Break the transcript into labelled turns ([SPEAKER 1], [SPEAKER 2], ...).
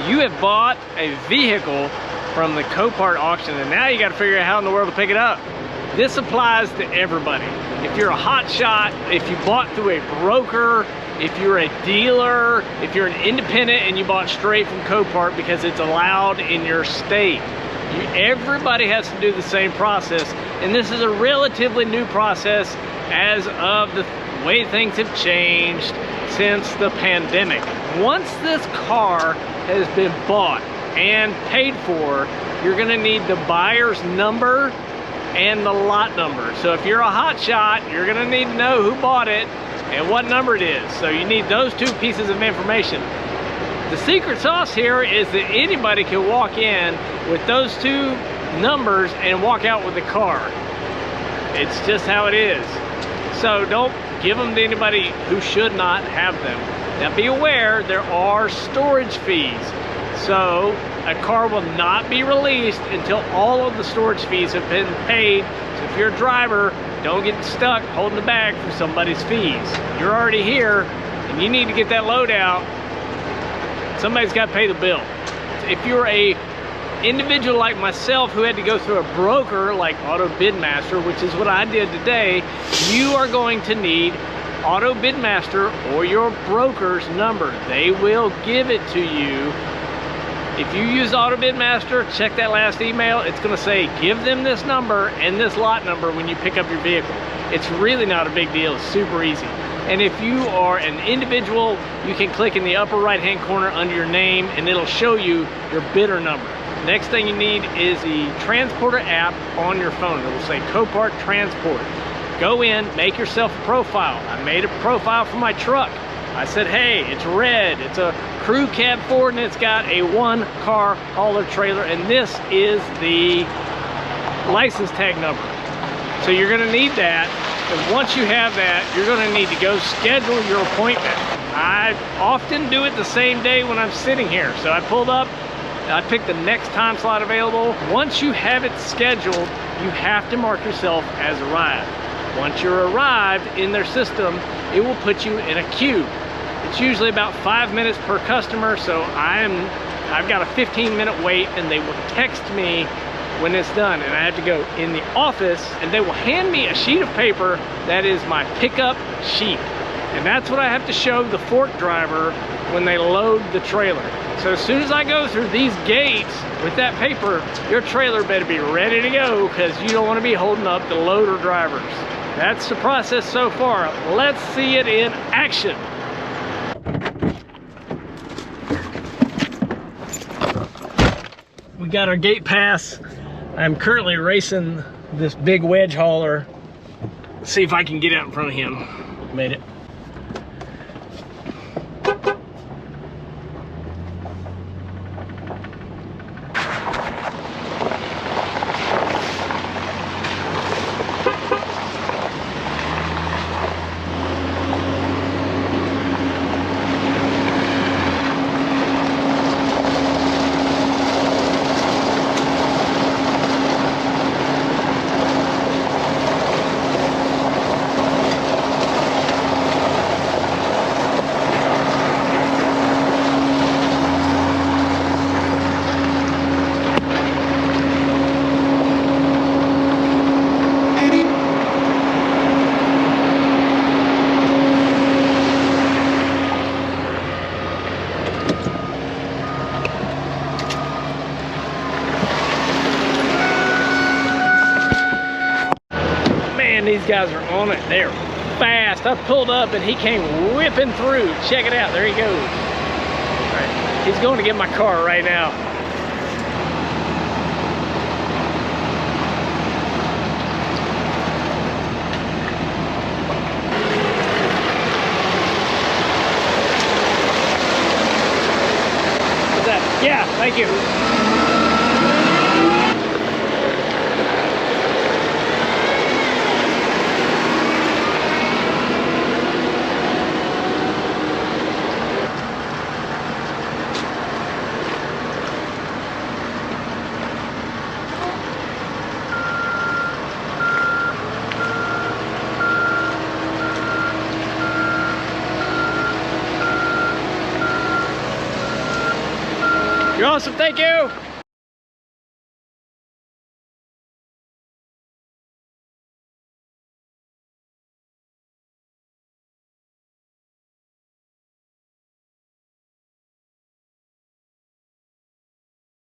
[SPEAKER 1] you have bought a vehicle from the Copart auction, and now you got to figure out how in the world to pick it up. This applies to everybody. If you're a HotShot, if you bought through a broker, if you're a dealer, if you're an independent and you bought straight from Copart because it's allowed in your state, everybody has to do the same process. And this is a relatively new process as of the way things have changed since the pandemic. Once this car has been bought and paid for, you're gonna need the buyer's number and the lot number. So if you're a HotShot, you're gonna need to know who bought it and what number it is. So you need those two pieces of information. The secret sauce here is that anybody can walk in with those two numbers and walk out with the car. It's just how it is. So don't give them to anybody who should not have them. Now be aware, there are storage fees. So a car will not be released until all of the storage fees have been paid. So if you're a driver, don't get stuck holding the bag for somebody's fees. You're already here and you need to get that load out. Somebody's got to pay the bill. If you're a individual like myself who had to go through a broker like Auto Bidmaster, which is what I did today, you are going to need Auto Bidmaster or your broker's number. They will give it to you. If you use Auto Bidmaster, check that last email. It's gonna say, give them this number and this lot number when you pick up your vehicle. It's really not a big deal, it's super easy. And if you are an individual, you can click in the upper right-hand corner under your name and it'll show you your bidder number. Next thing you need is the Transporter app on your phone. It will say Copart Transport. Go in, make yourself a profile. I made a profile for my truck. I said, hey, it's red, it's a crew cab Ford, and it's got a one-car hauler trailer, and this is the license tag number. So you're gonna need that, and once you have that, you're gonna need to go schedule your appointment. I often do it the same day when I'm sitting here. So I pulled up, I picked the next time slot available. Once you have it scheduled, you have to mark yourself as arrived. Once you're arrived in their system, it will put you in a queue. It's usually about 5 minutes per customer, so I've got a 15-minute wait, and they will text me when it's done, and I have to go in the office, and they will hand me a sheet of paper that is my pickup sheet. And that's what I have to show the fork driver when they load the trailer. So as soon as I go through these gates with that paper, your trailer better be ready to go, because you don't want to be holding up the loader drivers. That's the process so far. Let's see it in action. We got our gate pass. I'm currently racing this big wedge hauler. Let's see if I can get out in front of him. Made it. These guys are on it. They're fast. I pulled up and he came whipping through. Check it out. There he goes. All right. He's going to get my car right now. What's that? Yeah, thank you. You're awesome, thank you.